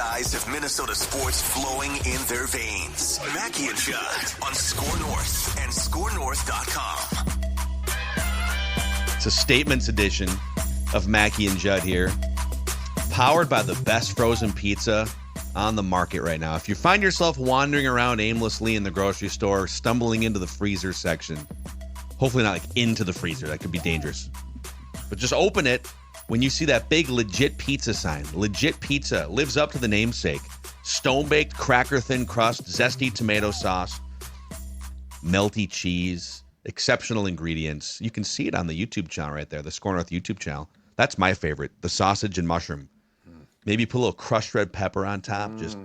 guys have Minnesota sports flowing in their veins. Mackey and Judd on Score North and ScoreNorth.com. It's a statements edition of Mackey and Judd here, powered by the best frozen pizza on the market right now. If you find yourself wandering around aimlessly in the grocery store, stumbling into the freezer section, hopefully not like into the freezer, that could be dangerous, but just open it when you see that big legit pizza sign. Legit Pizza lives up to the namesake. Stone-baked, cracker-thin crust, zesty tomato sauce, melty cheese, exceptional ingredients. You can see it on the YouTube channel right there, the Score North YouTube channel. That's my favorite, the sausage and mushroom. Maybe put a little crushed red pepper on top. Just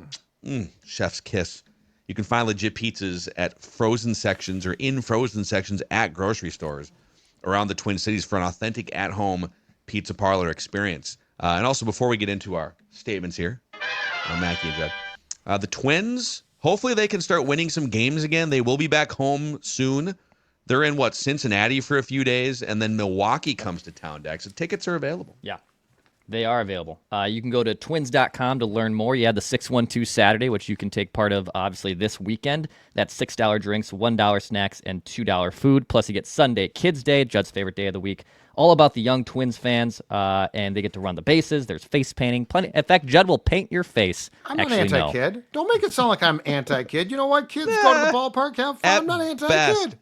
chef's kiss. You can find legit pizzas at frozen sections or in frozen sections at grocery stores around the Twin Cities for an authentic at-home pizza parlor experience. And also, before we get into our statements here on Mackey and Judd, the Twins, hopefully they can start winning some games again. They will be back home soon. They're in, Cincinnati for a few days, and then Milwaukee comes to town, Dex. The tickets are available. Yeah. They are available. You can go to twins.com to learn more. You have the 612 Saturday, which you can take part of, obviously, this weekend. That's $6 drinks, $1 snacks, and $2 food. Plus, you get Sunday Kids Day, Judd's favorite day of the week. All about the young Twins fans, and they get to run the bases. There's face painting. Plenty. In fact, Judd will paint your face. I'm not anti-kid. No. Don't make it sound like I'm anti-kid. You know what? Kids go to the ballpark, have fun. I'm not anti-kid. Best,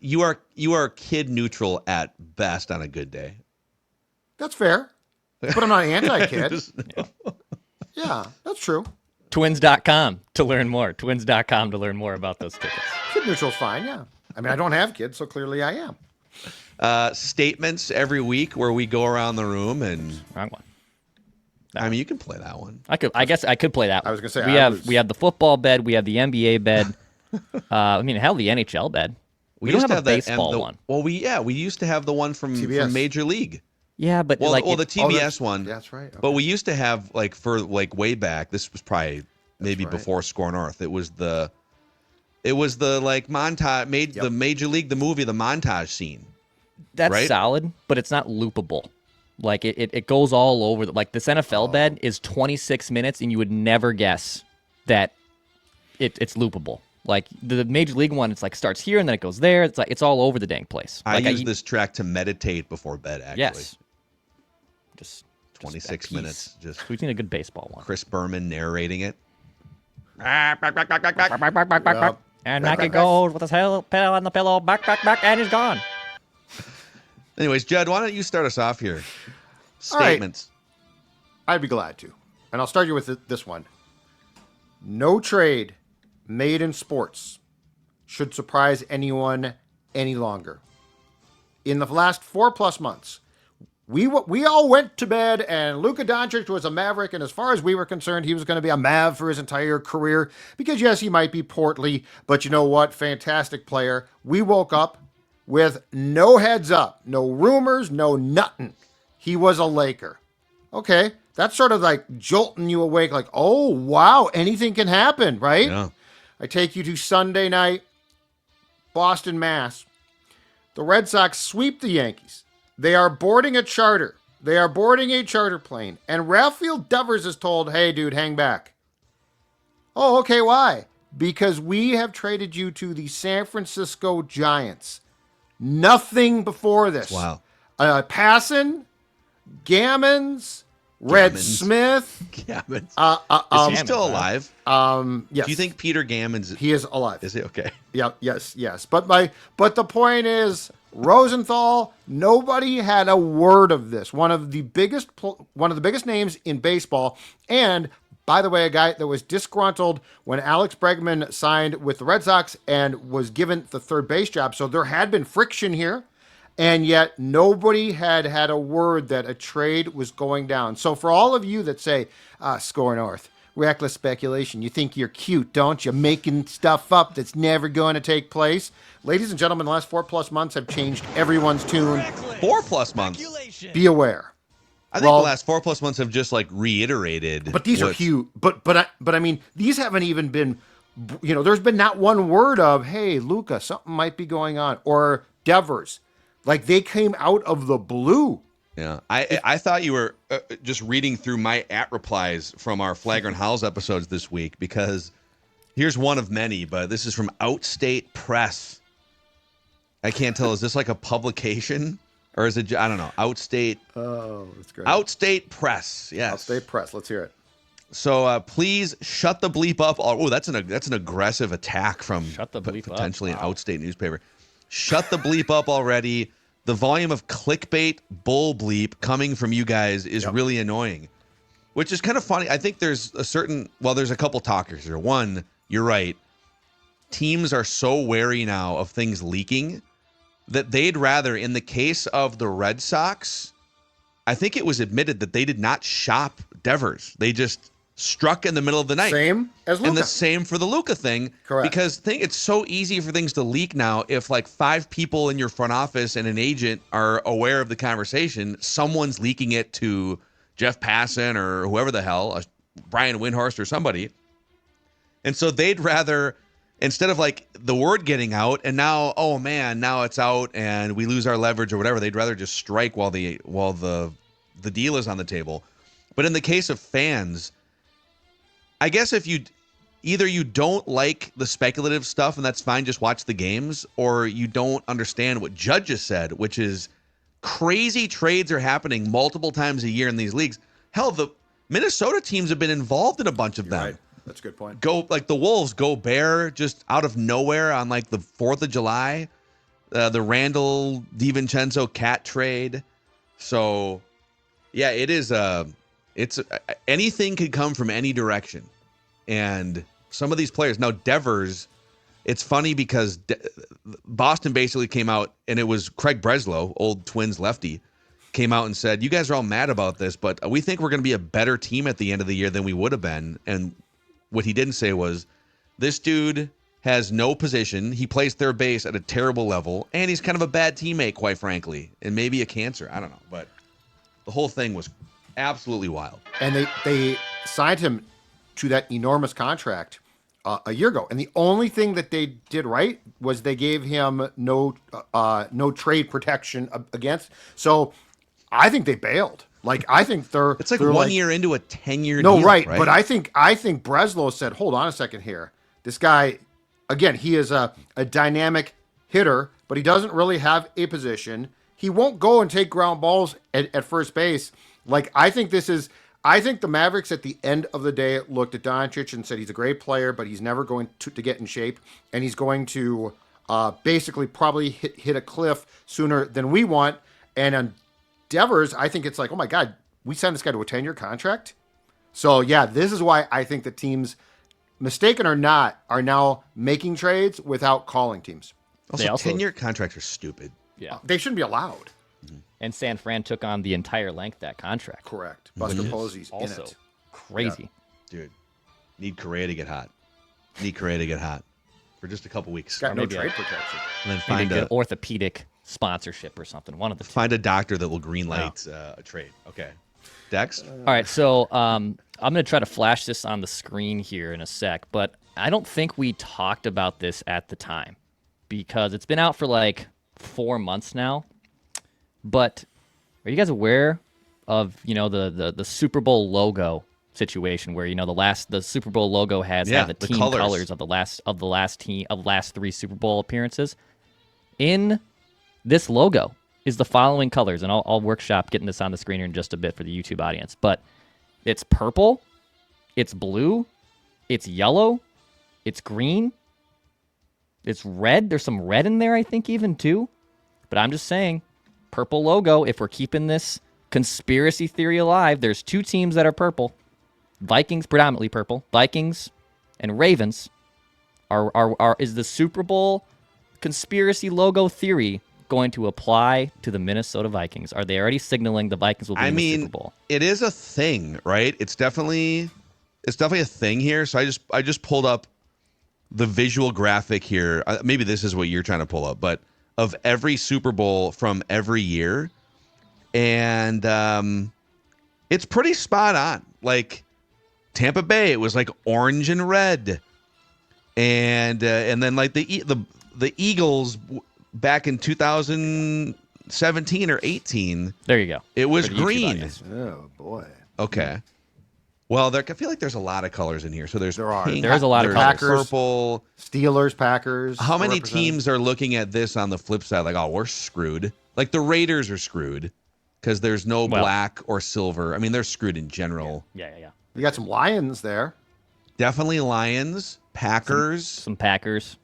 you are kid neutral at best on a good day. That's fair. But I'm not anti-kid. Yeah, that's true. Twins.com to learn more. Twins.com to learn more about those tickets. Kid neutral's fine, yeah. I mean, I don't have kids, so clearly I am. Statements every week where we go around the room and... Wrong one. I mean, you can play that one. I guess I could play that one. I was going to say... We have the football bed. We have the NBA bed. Hell, the NHL bed. We don't have a baseball one. Well, we used to have the one from Major League. Yeah, but the TBS one. That's right. Okay. But we used to have way back. This was probably before Score North. It was the montage the Major League the movie, the montage scene. That's right? solid, but it's not loopable. Like it goes all over. Like this NFL bed is 26 minutes, and you would never guess that it's loopable. Like the Major League one, it's like starts here and then it goes there. It's like it's all over the dang place. I use this track to meditate before bed. Actually, yes. Just 26 minutes. Just we've seen a good baseball one. Chris Berman narrating it. Yep. And Mackey goes with his pillow on the pillow, back, and he's gone. Anyways, Judd, why don't you start us off here? Statements. Right. I'd be glad to. And I'll start you with this one. No trade made in sports should surprise anyone any longer. In the last 4+ months, we all went to bed and Luka Doncic was a Maverick, and as far as we were concerned, he was going to be a Mav for his entire career because, yes, he might be portly, but you know what? Fantastic player. We woke up with no heads up, no rumors, no nothing. He was a Laker. Okay, that's sort of like jolting you awake like, oh, wow, anything can happen, right? Yeah. I take you to Sunday night, Boston, Mass. The Red Sox sweep the Yankees. They are boarding a charter. They are boarding a charter plane. And Rafeal Devers is told, hey, dude, hang back. Oh, okay, why? Because we have traded you to the San Francisco Giants. Nothing before this. Wow. Passon, Gammons, Red Smith. Gammons. Is he still alive? Yes. Do you think Peter Gammons? He is alive. Is he okay? Yeah. Yes. But the point is, Rosenthal. Nobody had a word of this. One of the biggest names in baseball, and by the way, a guy that was disgruntled when Alex Bregman signed with the Red Sox and was given the third base job. So there had been friction here. And yet nobody had a word that a trade was going down. So for all of you that say, Score North, reckless speculation, you think you're cute, don't you? Making stuff up that's never going to take place. Ladies and gentlemen, the last 4+ months have changed everyone's tune. 4+ months? Be aware. I think the last 4+ months have just reiterated. But these are huge. But I mean, these haven't even been, there's been not one word of, hey, Luka, something might be going on. Or Devers. Like, they came out of the blue Yeah, I thought you were just reading through my @replies from our Flagrant Howls episodes this week, because here's one of many, but this is from Outstate Press. I can't tell. Is this like a publication or is it? I don't know. Outstate. Oh, that's great. Outstate Press. Yes. Outstate Press. Let's hear it. So please shut the bleep up. Oh, that's an aggressive attack from potentially an outstate newspaper. Shut the bleep up already. The volume of clickbait bull bleep coming from you guys is really annoying, which is kind of funny. I think there's there's a couple talkers here. One, you're right. Teams are so wary now of things leaking that they'd rather, in the case of the Red Sox, I think it was admitted that they did not shop Devers. They just struck in the middle of the night. Same as Luka. And the same for the Luka thing. Correct. Because it's so easy for things to leak now. If like 5 people in your front office and an agent are aware of the conversation, someone's leaking it to Jeff Passan or whoever the hell, Brian Windhorst or somebody. And so they'd rather, instead of like the word getting out and now, oh man, now it's out and we lose our leverage or whatever, they'd rather just strike while the deal is on the table. But in the case of fans, I guess if you don't like the speculative stuff, and that's fine, just watch the games, or you don't understand what Judd just said, which is crazy trades are happening multiple times a year in these leagues. Hell, the Minnesota teams have been involved in a bunch of them. Right. That's a good point. Go like the Wolves, Gobert just out of nowhere on like the 4th of July, the Randall DiVincenzo cat trade. So yeah, it is it's anything could come from any direction. And some of these players now, Devers, it's funny because Boston basically came out, and it was Craig Breslow, old Twins lefty, came out and said, you guys are all mad about this, but we think we're going to be a better team at the end of the year than we would have been. And what he didn't say was, this dude has no position. He plays third base at a terrible level, and he's kind of a bad teammate, quite frankly, and maybe a cancer. I don't know. But the whole thing was absolutely wild. And they signed him to that enormous contract a year ago. And the only thing that they did right was they gave him no trade protection against. So I think they bailed. Like, I think it's like they're 1 year into a 10-year deal. No, right. But I think Breslow said, hold on a second here. This guy, again, he is a dynamic hitter, but he doesn't really have a position. He won't go and take ground balls at first base. Like, I think the Mavericks at the end of the day looked at Doncic and said he's a great player, but he's never going to get in shape, and he's going to basically probably hit a cliff sooner than we want. And on Devers, I think it's like, oh my God, we signed this guy to a 10-year contract. So yeah, this is why I think the teams, mistaken or not, are now making trades without calling teams. Also 10-year contracts are stupid. Yeah. They shouldn't be allowed. And San Fran took on the entire length of that contract. Correct. Buster Posey's also in it. Crazy. Yeah. Dude, need Correa to get hot. For just a couple weeks. Got no maybe trade protection. And then Find find an orthopedic sponsorship or something. One of the two. Find a doctor that will green light a trade. Okay. Dex? All right, so I'm going to try to flash this on the screen here in a sec, but I don't think we talked about this at the time because it's been out for like 4 months now. But are you guys aware of, the Super Bowl logo situation where, the Super Bowl logo has had the team colors of the last 3 Super Bowl appearances? In this logo is the following colors, and I'll workshop getting this on the screen here in just a bit for the YouTube audience. But it's purple, it's blue, it's yellow, it's green, it's red. There's some red in there, I think, even too. But I'm just saying, purple logo, if we're keeping this conspiracy theory alive, there's 2 teams that are purple. Vikings, predominantly purple. Vikings and Ravens is the Super Bowl conspiracy logo theory going to apply to the Minnesota Vikings? Are they already signaling the Vikings will be in the Super Bowl? It is a thing, right? It's definitely a thing here. So I just pulled up the visual graphic here. Maybe this is what you're trying to pull up, but of every Super Bowl from every year. And it's pretty spot on. Like Tampa Bay, it was like orange and red. And then like the Eagles back in 2000, 17 or 18, There you go. it was For the YouTube green. audience. Oh boy. Okay. Well, I feel like there's a lot of colors in here. So there's There are. pink, There is a lot of there's colors. purple. Steelers, Packers. How many represented. teams are looking at this on the flip side like, oh, we're screwed? Like the Raiders are screwed because there's no black or silver. I mean, they're screwed in general. Yeah. You got some Lions there. Definitely Lions, Packers. Some Packers.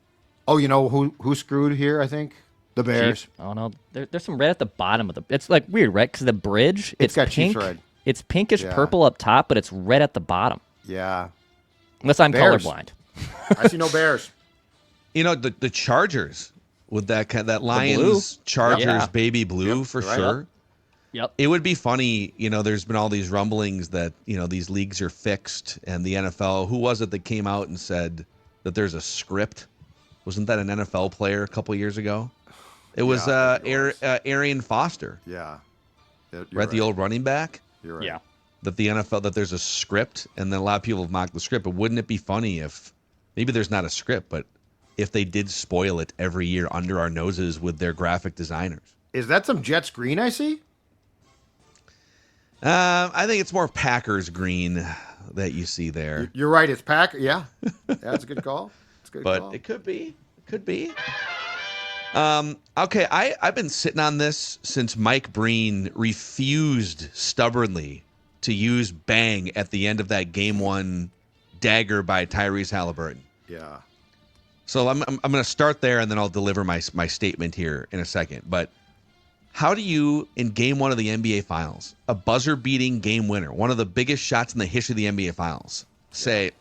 Oh, you know who screwed here? I think the Bears. Chiefs. Oh no, there's some red at the bottom of the. It's like weird, right? Because the bridge, it's got pink. Chiefs red. It's pinkish Yeah. purple up top, but it's red at the bottom. Yeah. Unless I'm Bears. colorblind. I see no Bears. You know, the Chargers with that Lions blue. Chargers Yeah. baby blue Yep, for right. sure. Yep. It would be funny, you know, there's been all these rumblings that, you know, these leagues are fixed and the NFL, who was it that came out and said that there's a script? Wasn't that an NFL player a couple years ago? It was, I think it was. Arian Foster, Yeah. You're right? The old running back. You're right. Yeah. That the NFL, that there's a script, and then a lot of people have mocked the script, but wouldn't it be funny if, maybe there's not a script, but if they did spoil it every year under our noses with their graphic designers? Is that some Jets green I see? I think it's more Packers green that you see there. You're right. It's Pack. Yeah. That's a good call. It's a good But call. it could be. It could be. Okay, I've been sitting on this since Mike Breen refused stubbornly to use bang at the end of that game one dagger by Tyrese Halliburton. Yeah. So I'm going to start there, and then I'll deliver my statement here in a second. But how do you, in game one of the NBA Finals, a buzzer-beating game winner, one of the biggest shots in the history of the NBA Finals, say,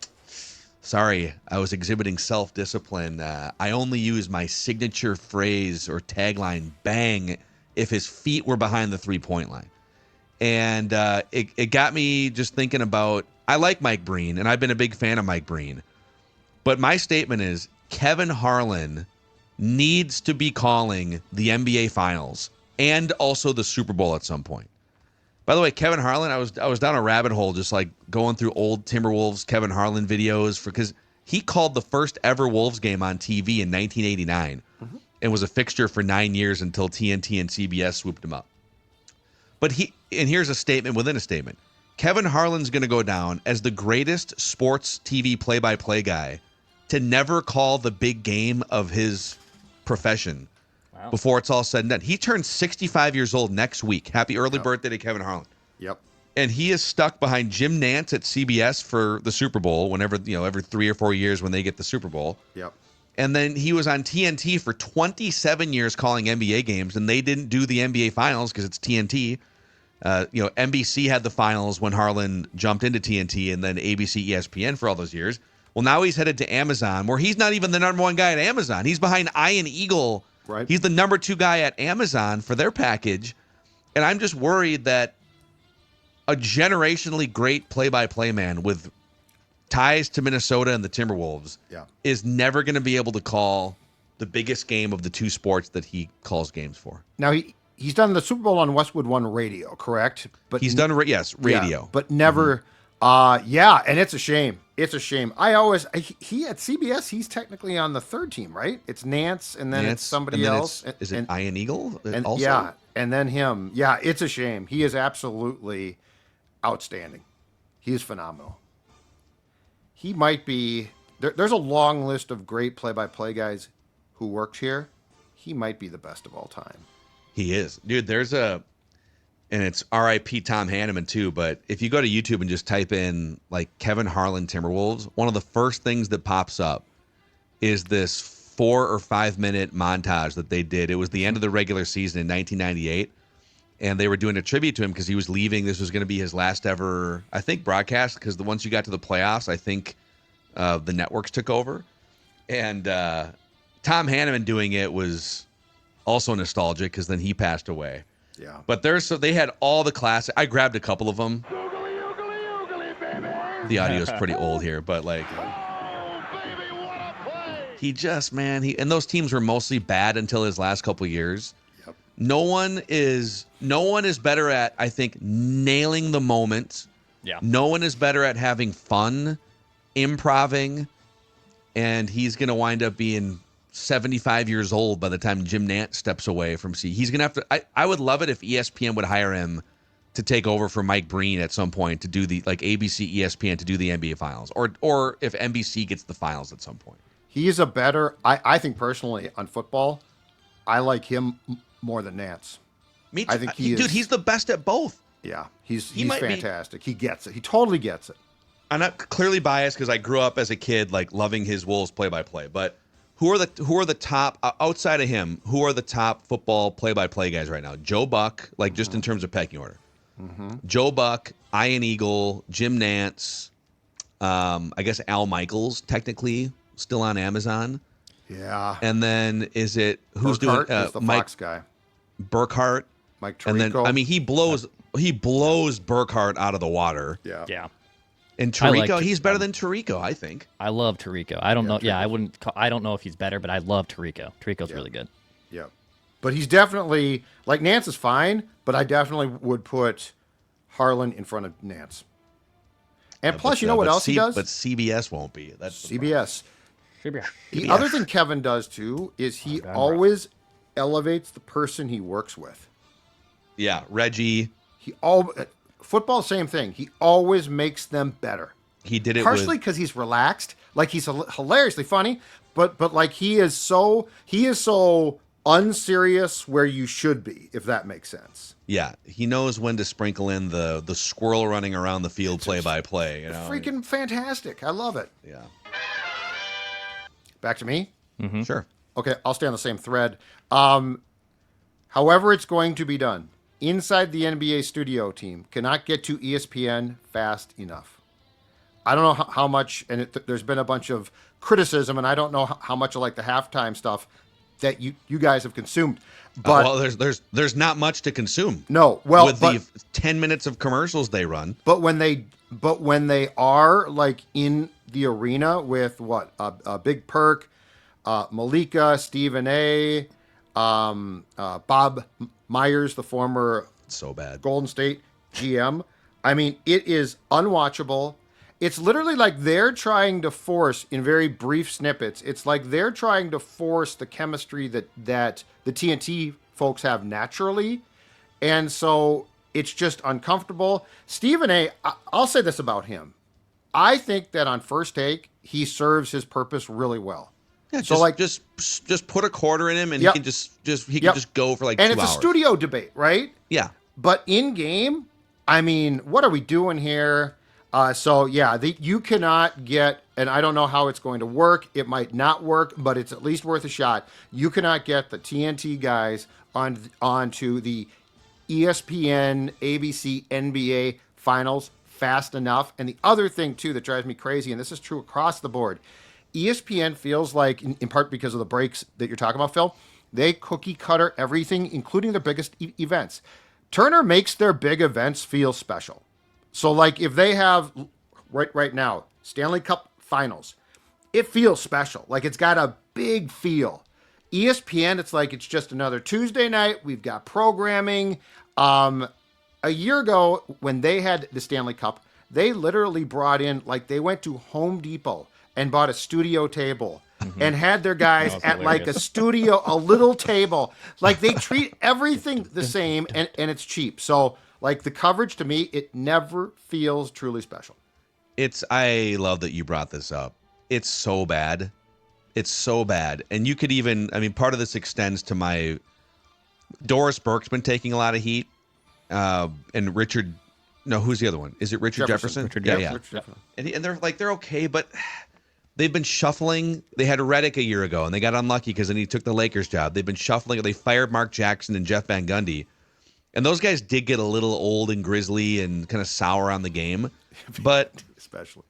sorry, I was exhibiting self-discipline. I only use my signature phrase or tagline, bang, if his feet were behind the three-point line. And it got me just thinking about, I like Mike Breen, and I've been a big fan of Mike Breen. But my statement is, Kevin Harlan needs to be calling the NBA Finals and also the Super Bowl at some point. By the way, Kevin Harlan, I was down a rabbit hole just like going through old Timberwolves Kevin Harlan videos because he called the first ever Wolves game on TV in 1989 and was a fixture for 9 years until TNT and CBS swooped him up. But here's a statement within a statement. Kevin Harlan's going to go down as the greatest sports TV play-by-play guy to never call the big game of his profession before it's all said and done. He turns 65 years old next week. Happy early birthday to Kevin Harlan. Yep. And he is stuck behind Jim Nantz at CBS for the Super Bowl whenever, every 3 or 4 years when they get the Super Bowl. Yep. And then he was on TNT for 27 years calling NBA games, and they didn't do the NBA Finals because it's TNT. NBC had the finals when Harlan jumped into TNT, and then ABC, ESPN for all those years. Well, now he's headed to Amazon, where he's not even the number one guy at Amazon. He's behind Ian Eagle. Right. He's the number 2 guy at Amazon for their package. And I'm just worried that a generationally great play-by-play man with ties to Minnesota and the Timberwolves is never going to be able to call the biggest game of the two sports that he calls games for. Now, he's done the Super Bowl on Westwood One radio, correct? But he's done, radio. Yeah, but never, and it's a shame. It's a shame. He at CBS, he's technically on the third team, right? It's Nance, and then it's somebody else. Is it Ian Eagle also? Yeah, and then him. Yeah, it's a shame. He is absolutely outstanding. He is phenomenal. He might be, there's a long list of great play-by-play guys who worked here. He might be the best of all time. He is. Dude, and it's RIP Tom Hanneman too, but if you go to YouTube and just type in like Kevin Harlan Timberwolves, one of the first things that pops up is this 4 or 5 minute montage that they did. It was the end of the regular season in 1998, and they were doing a tribute to him because he was leaving. This was going to be his last ever, I think, broadcast, because once you got to the playoffs, I think the networks took over. And Tom Hanneman doing it was also nostalgic because then he passed away. Yeah. But they had all the classic. I grabbed a couple of them. The audio is pretty old here, but like he just, and those teams were mostly bad until his last couple of years. Yep. No one is better at, I think, nailing the moment. Yeah. No one is better at having fun, improving, and he's going to wind up being 75 years old by the time Jim Nantz steps away from C. He's going to have to I would love it if ESPN would hire him to take over for Mike Breen at some point to do the like ABC ESPN to do the NBA finals or if NBC gets the finals at some point. He is a better I think personally on football, I like him more than Nantz. Me too. I think he's the best at both. Yeah, he's might fantastic. He gets it. He totally gets it. I'm not clearly biased because I grew up as a kid like loving his Wolves play-by-play. But who are the top outside of him? Who are the top football play-by-play guys right now? Joe Buck, like just in terms of pecking order. Mm-hmm. Joe Buck, Ian Eagle, Jim Nantz, I guess Al Michaels technically still on Amazon. Yeah. And then is it who's Burkhart doing is the Mike Fox guy? Burkhart. Mike Tirico. And then I mean he blows Burkhart out of the water. Yeah. Yeah. And Tirico, he's better than Tirico, I think. I love Tirico. I don't know. Tirico. Yeah, I don't know if he's better, but I love Tirico. Tirico's really good. Yeah. But he's definitely like Nantz is fine, but I definitely would put Harlan in front of Nantz. And plus, you know what else he does? But CBS won't be. That's CBS. CBS. The other thing Kevin does too is he always elevates the person he works with. Yeah, Reggie. Football, same thing. He always makes them better. He did it partially because he's relaxed, like he's hilariously funny, but like he is so unserious where you should be, if that makes sense. Yeah, he knows when to sprinkle in the squirrel running around the field play-by-play. You know, freaking fantastic. I love it. Yeah. Back to me. Mm-hmm. Sure. Okay, I'll stay on the same thread. However, it's going to be done. Inside the NBA studio team cannot get to ESPN fast enough. I don't know how much, and there's been a bunch of criticism, and I don't know how much of like the halftime stuff that you guys have consumed. But there's not much to consume. No, well, with the 10 minutes of commercials they run. But when they are like in the arena with Big Perk, Malika, Stephen A, Bob Myers, the former Golden State GM. I mean, it is unwatchable. It's literally like they're trying to force, in very brief snippets, it's like they're trying to force the chemistry that the TNT folks have naturally. And so it's just uncomfortable. Stephen A, I'll say this about him. I think that on First Take, he serves his purpose really well. Yeah, so just put a quarter in him, and he can just go for like 2 hours. And it's a studio debate, right? Yeah. But in game, I mean, what are we doing here? You cannot get, and I don't know how it's going to work. It might not work, but it's at least worth a shot. You cannot get the TNT guys onto the ESPN, ABC, NBA finals fast enough. And the other thing too that drives me crazy, and this is true across the board, ESPN feels like, in part because of the breaks that you're talking about, Phil, they cookie cutter everything, including the biggest events. Turner makes their big events feel special. So like if they have right now, Stanley Cup finals, it feels special. Like it's got a big feel. ESPN, it's like it's just another Tuesday night. We've got programming. A year ago when they had the Stanley Cup, they literally brought in, like they went to Home Depot and bought a studio table and had their guys at like a studio, a little table. Like they treat everything the same and it's cheap. So like the coverage to me, it never feels truly special. I love that you brought this up. It's so bad. It's so bad. And you could even, I mean, part of this extends to my, Doris Burke's been taking a lot of heat. And Richard, no, who's the other one? Is it Richard Jefferson? Richard, yeah. Richard Jefferson. And they're okay, but they've been shuffling. They had Redick a year ago, and they got unlucky because then he took the Lakers job. They've been shuffling. They fired Mark Jackson and Jeff Van Gundy. And those guys did get a little old and grizzly and kind of sour on the game. But especially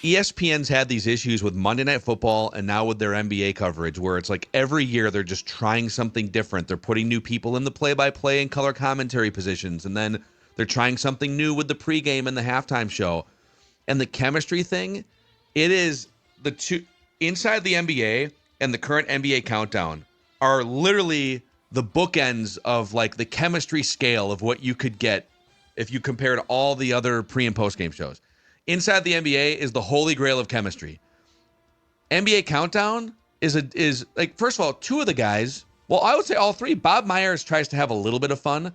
ESPN's had these issues with Monday Night Football and now with their NBA coverage where it's like every year they're just trying something different. They're putting new people in the play-by-play and color commentary positions, and then they're trying something new with the pregame and the halftime show. And the chemistry thing, it is the two inside the NBA and the current NBA countdown are literally the bookends of like the chemistry scale of what you could get if you compared all the other pre and post game shows. Inside the NBA is the holy grail of chemistry. NBA countdown is like, first of all, two of the guys, well, I would say all three. Bob Myers tries to have a little bit of fun,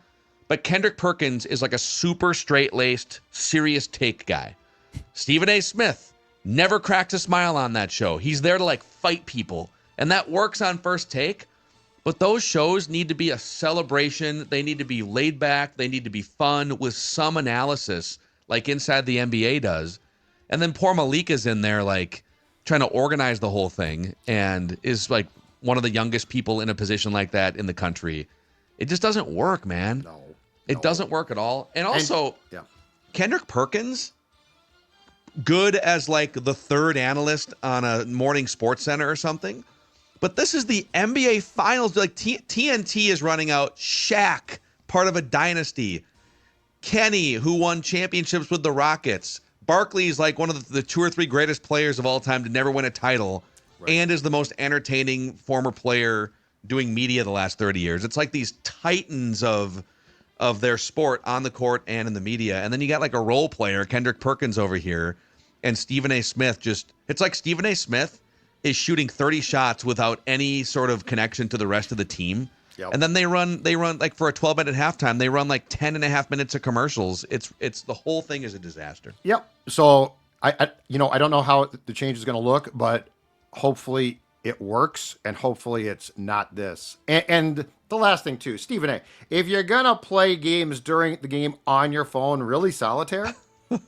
but Kendrick Perkins is like a super straight-laced, serious take guy. Stephen A. Smith never cracks a smile on that show. He's there to like fight people, and that works on First Take. But those shows need to be a celebration. They need to be laid back. They need to be fun with some analysis, like Inside the NBA does. And then poor Malika's in there, like, trying to organize the whole thing, and is like one of the youngest people in a position like that in the country. It just doesn't work, man. No. It doesn't work at all. And also, Kendrick Perkins, good as like the third analyst on a morning sports center or something. But this is the NBA Finals. Like TNT is running out. Shaq, part of a dynasty. Kenny, who won championships with the Rockets. Barkley's like one of the two or three greatest players of all time to never win a title, and is the most entertaining former player doing media the last 30 years. It's like these titans of their sport on the court and in the media. And then you got like a role player, Kendrick Perkins over here, and Stephen A. Smith it's like Stephen A. Smith is shooting 30 shots without any sort of connection to the rest of the team. Yep. And then they run like for a 12-minute halftime, they run like 10 and a half minutes of commercials. It's the whole thing is a disaster. Yep. So I don't know how the change is going to look, but hopefully it works, and hopefully it's not this. And the last thing too, Stephen A., if you're going to play games during the game on your phone, really solitaire?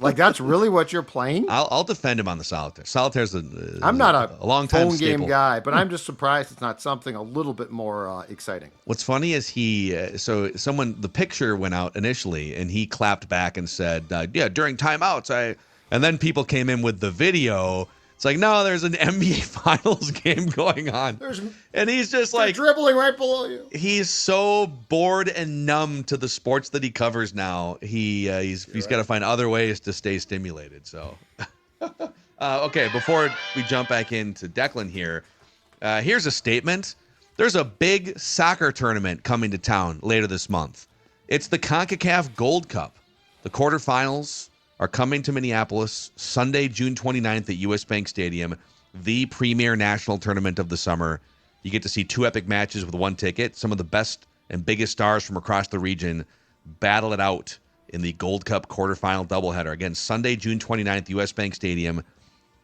Like, that's really what you're playing? I'll defend him on the solitaire. Solitaire's I'm not a long time phone staple. game guy, but I'm just surprised it's not something a little bit more exciting. What's funny is the picture went out initially, and he clapped back and said, yeah, during timeouts, and then people came in with the video. It's like, no, there's an NBA Finals game going on. And he's just like dribbling right below you. He's so bored and numb to the sports that he covers now. He's got to find other ways to stay stimulated. So, okay, before we jump back into Declan here, here's a statement. There's a big soccer tournament coming to town later this month. It's the CONCACAF Gold Cup. The quarterfinals are coming to Minneapolis Sunday, June 29th at US Bank Stadium, the premier national tournament of the summer. You get to see two epic matches with one ticket. Some of the best and biggest stars from across the region battle it out in the Gold Cup quarterfinal doubleheader. Again, Sunday, June 29th, US Bank Stadium.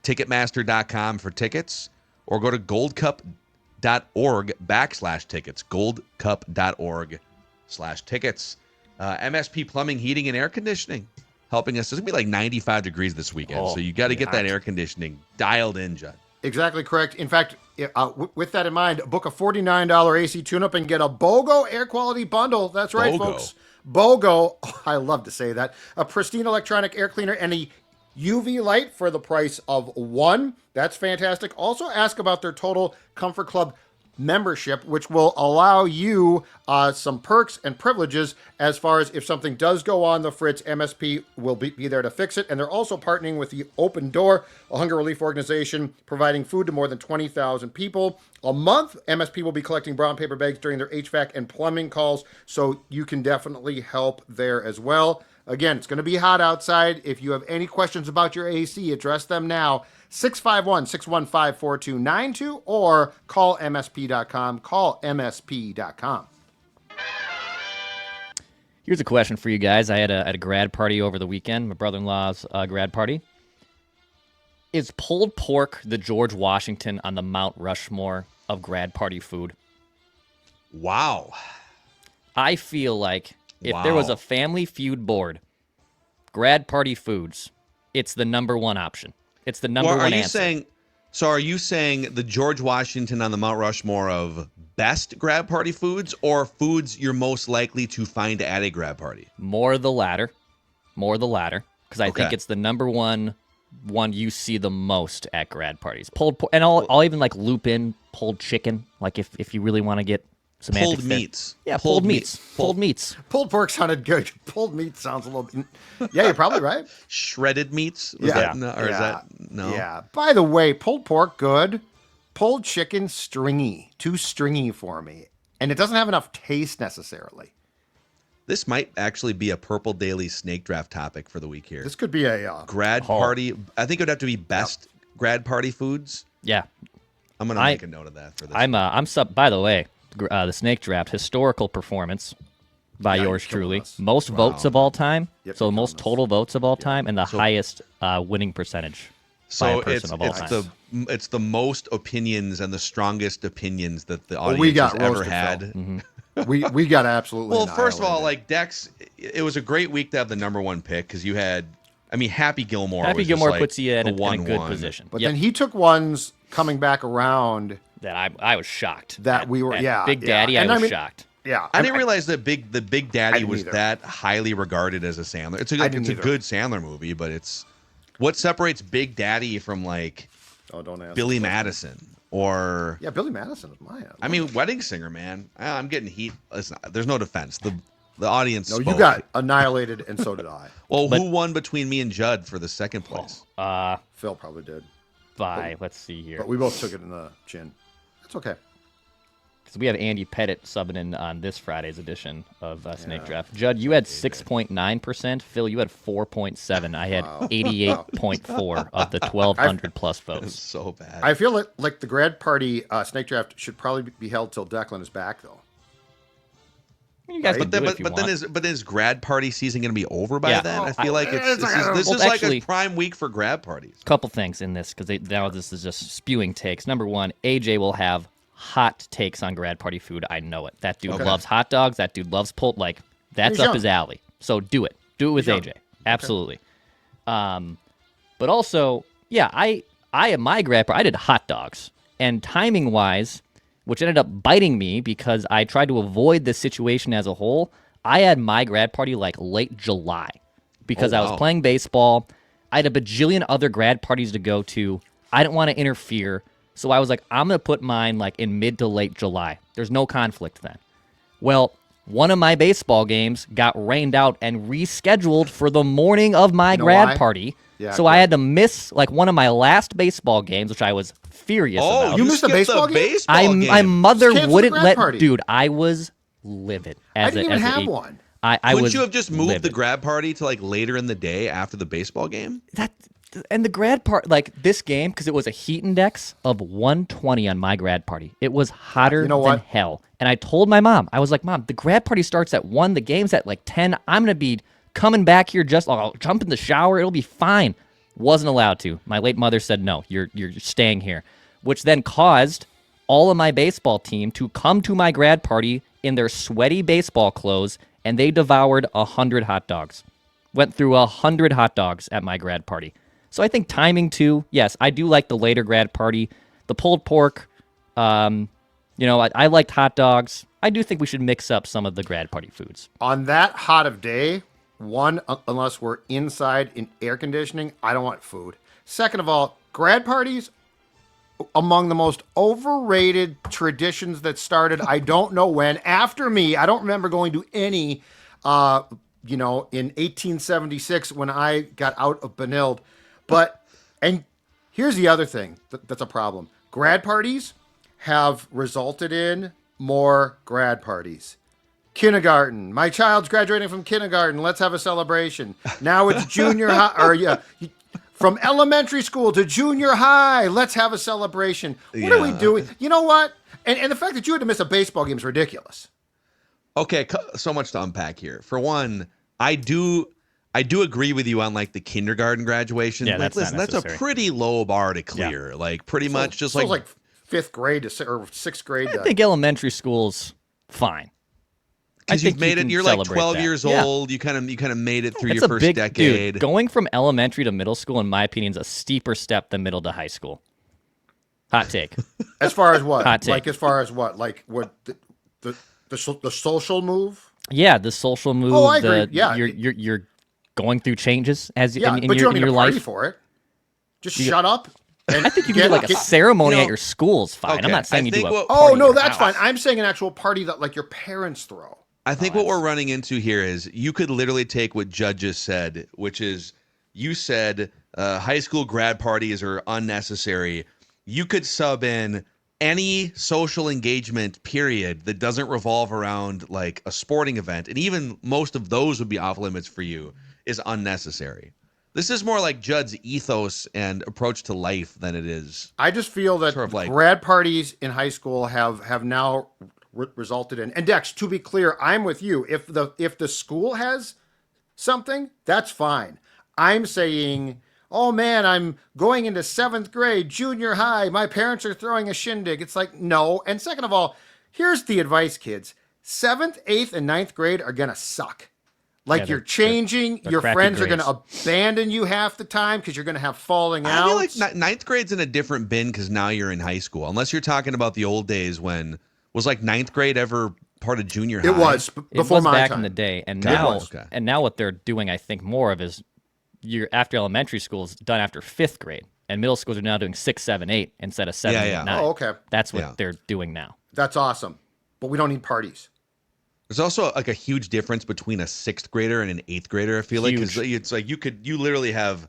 Ticketmaster.com for tickets, or go to goldcup.org/tickets. goldcup.org/tickets. MSP Plumbing, Heating, and Air Conditioning helping us. It's going to be like 95 degrees this weekend, so you got to get that air conditioning dialed in, Judd. Exactly correct. In fact, with that in mind, book a $49 AC tune-up and get a BOGO air quality bundle. That's right, folks. BOGO, I love to say that. A pristine electronic air cleaner and a UV light for the price of one. That's fantastic. Also ask about their Total Comfort Club membership, which will allow you some perks and privileges as far as if something does go on the fritz, MSP will be there to fix it. And they're also partnering with the Open Door, a hunger relief organization providing food to more than 20,000 people a month. MSP will be collecting brown paper bags during their HVAC and plumbing calls, so you can definitely help there as well. Again, it's going to be hot outside. If you have any questions about your AC, address them now. 651-615-4292 or call MSP.com. Call MSP.com. Here's a question for you guys. I had a grad party over the weekend, my brother-in-law's grad party. Is pulled pork the George Washington on the Mount Rushmore of grad party food? Wow. I feel like if there was a Family Feud board, grad party foods, it's the number one option. It's the number one answer. Are you saying the George Washington on the Mount Rushmore of best grad party foods, or foods you're most likely to find at a grad party? More the latter. Because I think it's the number one you see the most at grad parties. Pulled pork, and I'll even like loop in pulled chicken, like if you really want to get semantic pulled meats. Yeah, pulled meats. Pulled meats. Pulled pork sounded good. Pulled meat sounds a little bit. Yeah, you're probably right. Shredded meats? Is that no? Yeah. By the way, pulled pork, good. Pulled chicken, stringy. Too stringy for me. And it doesn't have enough taste necessarily. This might actually be a Purple Daily snake draft topic for the week here. This could be a grad party. I think it would have to be best grad party foods. Yeah. I'm gonna make a note of that for this. I'm sub. By the way, the snake draft historical performance by yours truly. Most votes of all time. Yep, so the most total votes of all time, and the highest winning percentage by a person of all time. It's the most opinions and the strongest opinions that the audience we got has ever roasted, had. Mm-hmm. we got absolutely. Well, first of all, like Dex, it was a great week to have the number 1 pick because you had. I mean, Happy Gilmore. Happy was Gilmore just puts you in a good 1-1. position. But then he took ones coming back around that I was shocked. That we were, Big Daddy, I was shocked. Yeah, I didn't realize that the Big Daddy was that highly regarded as a Sandler. It's a good Sandler movie, but it's what separates Big Daddy from like don't ask Billy Madison or Billy Madison is mine. I mean, Wedding Singer, man. I'm getting heat. Listen, there's no defense. The audience. No, spoke. you got annihilated, and so did I. Well, who won between me and Judd for the second place? Phil probably did. Let's see here. But we both took it in the chin. That's okay. Because we have Andy Pettit subbing in on this Friday's edition of Snake Draft. Judd, you had 6.9%. Phil, you had 4.7%. I had 88.4 of the 1,200 plus votes. That's so bad. I feel like the grad party Snake Draft should probably be held till Declan is back, though. You guys can do it if you want. But is grad party season going to be over by then? I feel like this is like a prime week for grad parties. Couple things in this because now this is just spewing takes. Number one, AJ will have hot takes on grad party food. I know it. That dude loves hot dogs. That dude loves pulled. Like that's up his alley. So do it. Do it with AJ. Absolutely. But also, I at my grad party I did hot dogs, and timing wise, which ended up biting me because I tried to avoid this situation as a whole. I had my grad party like late July because I was playing baseball. I had a bajillion other grad parties to go to. I didn't want to interfere. So I was like, I'm going to put mine like in mid to late July. There's no conflict then. Well, one of my baseball games got rained out and rescheduled for the morning of my grad party. Yeah, so I had to miss like one of my last baseball games, which I was furious about. You missed a baseball game? My mother wouldn't let. Dude, I was livid. I didn't even have one. Couldn't you have just moved the grad party to like later in the day after the baseball game? And the grad part, like this game, because it was a heat index of 120 on my grad party. It was hotter than hell. And I told my mom, I was like, Mom, the grad party starts at 1. The game's at like 10. I'm going to be coming back here I'll jump in the shower. It'll be fine. Wasn't allowed to. My late mother said, no, you're staying here, which then caused all of my baseball team to come to my grad party in their sweaty baseball clothes, and they devoured 100 hot dogs. Went through 100 hot dogs at my grad party. So I think timing too. Yes, I do like the later grad party. The pulled pork, I liked hot dogs. I do think we should mix up some of the grad party foods. On that hot of day, one, unless we're inside in air conditioning, I don't want food. Second of all, grad parties, among the most overrated traditions that started, I don't know when. After me, I don't remember going to any, in 1876 when I got out of Benilde. And here's the other thing that's a problem. Grad parties have resulted in more grad parties. Kindergarten. My child's graduating from kindergarten. Let's have a celebration. Now it's junior high. From elementary school to junior high. Let's have a celebration. What are we doing? You know what? And the fact that you had to miss a baseball game is ridiculous. Okay, so much to unpack here. For one, I do agree with you on like the kindergarten graduation. Yeah, like, that's a pretty low bar to clear. Yeah. Like pretty much just like fifth grade or sixth grade. I think elementary school's fine. Because you've made it. You're like 12 years old. You kind of made it through your first decade. Dude, going from elementary to middle school, in my opinion, is a steeper step than middle to high school. Hot take. As far as what? Hot take. Like as far as what? Like what the social move? Yeah, the social move. Oh, I agree. You're going through changes as in but you don't need your a life. Party for it. Just shut up. I think you can do like a ceremony at your school's fine. Okay. I'm not saying you do a party no, that's fine. I'm saying an actual party that like your parents throw. I think what we're running into here is you could literally take what Judd just said, which is you said high school grad parties are unnecessary. You could sub in any social engagement period that doesn't revolve around like a sporting event, and even most of those would be off limits for you, is unnecessary. This is more like Judd's ethos and approach to life than it is. I just feel that Sort of like- grad parties in high school have now resulted in. And Dex, to be clear, I'm with you. If the school has something, that's fine. I'm saying, oh man, I'm going into 7th grade, junior high. My parents are throwing a shindig. It's like, no. And second of all, here's the advice, kids. 7th, 8th, and 9th grade are going to suck. Like, you're changing, they're your crappy friends are grades. going to abandon you half the time because you're going to have falling I out. feel like ninth grade's in a different bin because now you're in high school. Unless you're talking about the old days when was like 9th grade ever part of junior high? It was It before was my back time. in the day, and Okay. now, Okay. and now what they're doing, I think, more of is you're after elementary school is done after 5th grade, and middle schools are now doing 6, 7, 8 instead of 7, 8, 9. Oh, okay. That's what Yeah. they're doing now. That's awesome. But we don't need parties. There's also like a huge difference between a 6th grader and an 8th grader. I feel like because Huge. it's like you literally have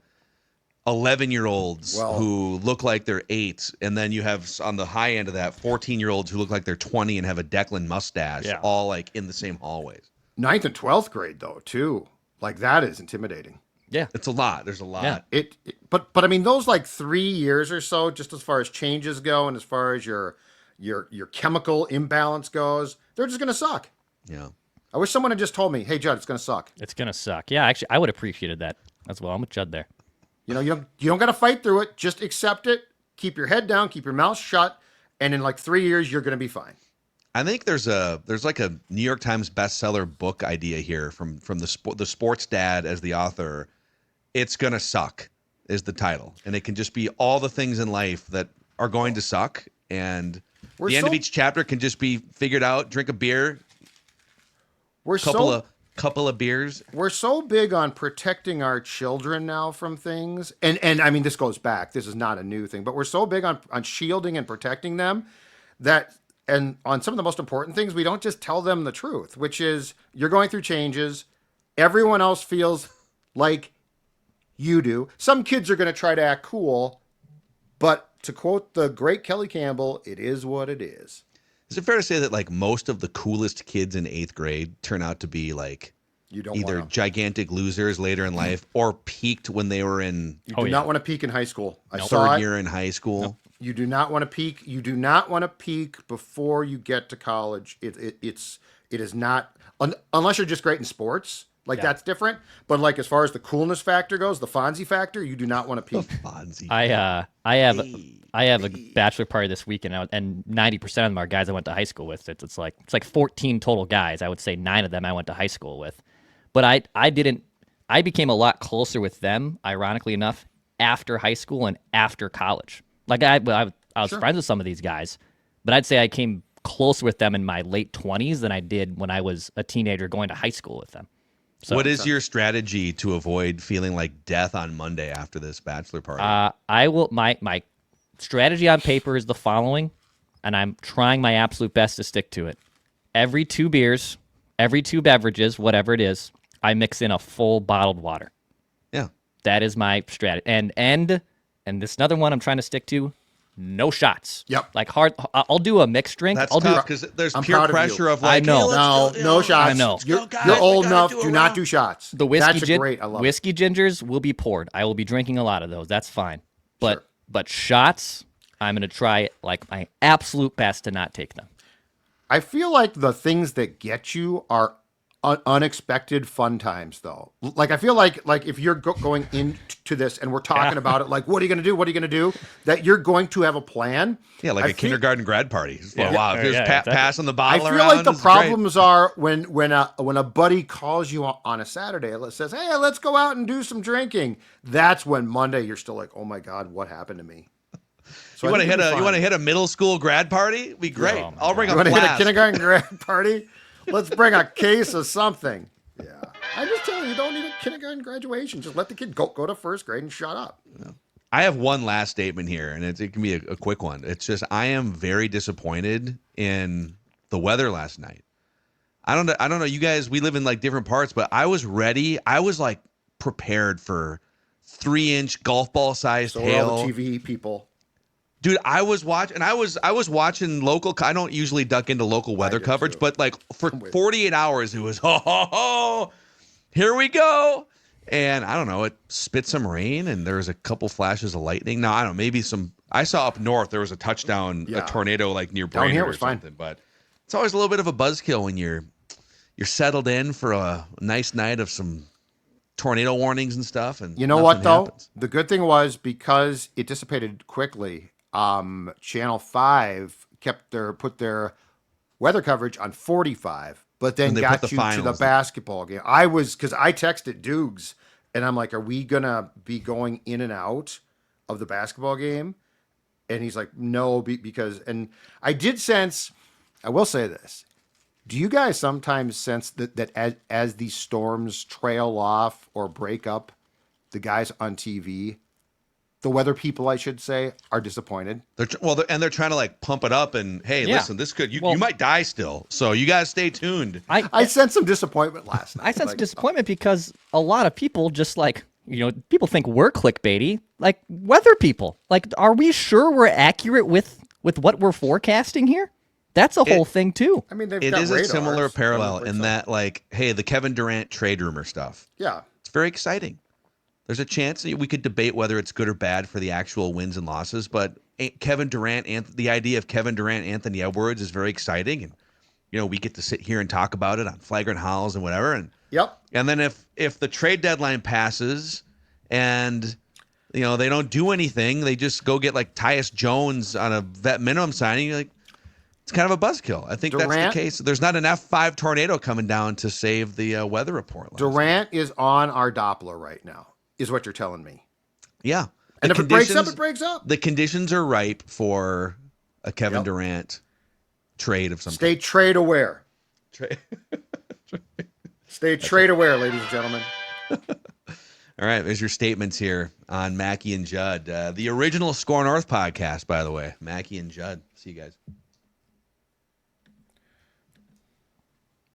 11-year-olds Well- who look like they're 8, and then you have on the high end of that 14-year-olds who look like they're 20 and have a Declan mustache, Yeah. all like in the same hallways. 9th and 12th grade, though, too. Like, that is intimidating. Yeah. It's a lot. There's a lot. Yeah. But I mean, those like 3 years or so, just as far as changes go and as far as your chemical imbalance goes, they're just gonna suck. Yeah. I wish someone had just told me, "Hey, Judd, it's gonna suck." It's gonna suck. Yeah, actually, I would have appreciated that as well. I'm with Judd there. You know, you don't got to fight through it. Just accept it. Keep your head down. Keep your mouth shut. And in like 3 years, you're gonna be fine. I think there's like a New York Times bestseller book idea here from the sports dad as the author. It's gonna suck is the title, and it can just be all the things in life that are going to suck, and the end of each chapter can just be figured out. Drink a beer, couple of beers. We're so big on protecting our children now from things, and I mean, this goes back. This is not a new thing, but we're so big on shielding and protecting them that, and on some of the most important things, we don't just tell them the truth, which is you're going through changes. Everyone else feels like you do. Some kids are going to try to act cool, but to quote the great Kelly Campbell, it is what it is. Is it fair to say that like most of the coolest kids in 8th grade turn out to be like either gigantic losers later in life or peaked when they were in You do not want to peak in high school. I saw third it. year in high school? Nope. You do not want to peak. You do not want to peak before you get to college. It is not unless you're just great in sports. Like that's different. But like as far as the coolness factor goes, the Fonzie factor, you do not want to peak. Fonzie. I have a bachelor party this weekend, and 90% of them are guys I went to high school with. It's like 14 total guys. I would say 9 of them I went to high school with, but I became a lot closer with them, ironically enough, after high school and after college. Like I was friends with some of these guys, but I'd say I came closer with them in my late 20s than I did when I was a teenager going to high school with them. So, what is your strategy to avoid feeling like death on Monday after this bachelor party? I will. My strategy on paper is the following, and I'm trying my absolute best to stick to it. Every 2 beers, every 2 beverages, whatever it is, I mix in a full bottled water. Yeah, that is my strategy. And this another one I'm trying to stick to. No shots. Yep. Like hard. I'll do a mixed drink. that's I'll tough because there's I'm peer proud of pressure you. of like, I know. hey, No, let's go, no shots. I know. You're old enough. Do not do shots. The whiskey Great. I love whiskey gingers will be poured. I will be drinking a lot of those. That's fine. But Sure. but shots, I'm gonna try like my absolute best to not take them. I feel like the things that get you are unexpected fun times, though. Like I feel like if you're going into this and we're talking about it, like what are you going to do? What are you going to do? That you're going to have a plan. Yeah, like a kindergarten grad party. Yeah. Wow, Yeah, just exactly. passing the I bottle feel around. like the is great. problems are when a buddy calls you on a Saturday and says, "Hey, let's go out and do some drinking." That's when Monday you're still like, "Oh my God, what happened to me?" So You want to hit a middle school grad party? Be great. Oh, I'll bring You a want to hit a flask. kindergarten grad party? Let's bring a case of something. Yeah, I just tell you don't need a kindergarten graduation. Just let the kid go to first grade and shut up. I have one last statement here, and it can be a quick one. It's just I am very disappointed in the weather last night. I don't know. You guys, we live in like different parts, but I was ready. I was like prepared for 3-inch golf ball sized So are hail. all the TV people. Dude, I was watching local. I don't usually duck into local weather did coverage, too. but like for 48 hours, it was here we go. And I don't know, it spit some rain and there was a couple flashes of lightning. Now, I don't know, maybe I saw up north there was a touchdown, a tornado like near Breen or something. But it's always a little bit of a buzzkill when you're settled in for a nice night of some tornado warnings and stuff. And you know what, though? Happens. The good thing was because it dissipated quickly, Channel 5 put their weather coverage on 45, but then got you to the basketball game. Because I texted Dukes, and I'm like, are we going to be going in and out of the basketball game? And he's like, no, because, and I did sense, I will say this. Do you guys sometimes sense that as these storms trail off or break up, the guys on TV, the weather people, I should say, are disappointed? They're trying to like pump it up and, hey, listen, this could, you might die still. So you guys stay tuned. I sensed some disappointment last night. I sensed disappointment because a lot of people just like, people think we're clickbaity, like weather people. Like, are we sure we're accurate with what we're forecasting here? That's a whole thing too. I mean, it is a similar parallel in that, like, hey, the Kevin Durant trade rumor stuff. Yeah. It's very exciting. There's a chance that we could debate whether it's good or bad for the actual wins and losses, but Kevin Durant and the idea of Kevin Durant, Anthony Edwards is very exciting. And, we get to sit here and talk about it on Flagrant Howls and whatever. And And then if the trade deadline passes and, they don't do anything, they just go get like Tyus Jones on a vet minimum signing, you're like, it's kind of a buzzkill. I think that's the case. There's not an F5 tornado coming down to save the weather report. Durant is on our Doppler right now, is what you're telling me. Yeah. And if it breaks up, it breaks up. The conditions are ripe for a Kevin Durant trade of some Stay kind. trade aware. Stay trade aware, ladies and gentlemen. All right, there's your statements here on Mackey and Judd. The original Score North podcast, by the way. Mackey and Judd. See you guys.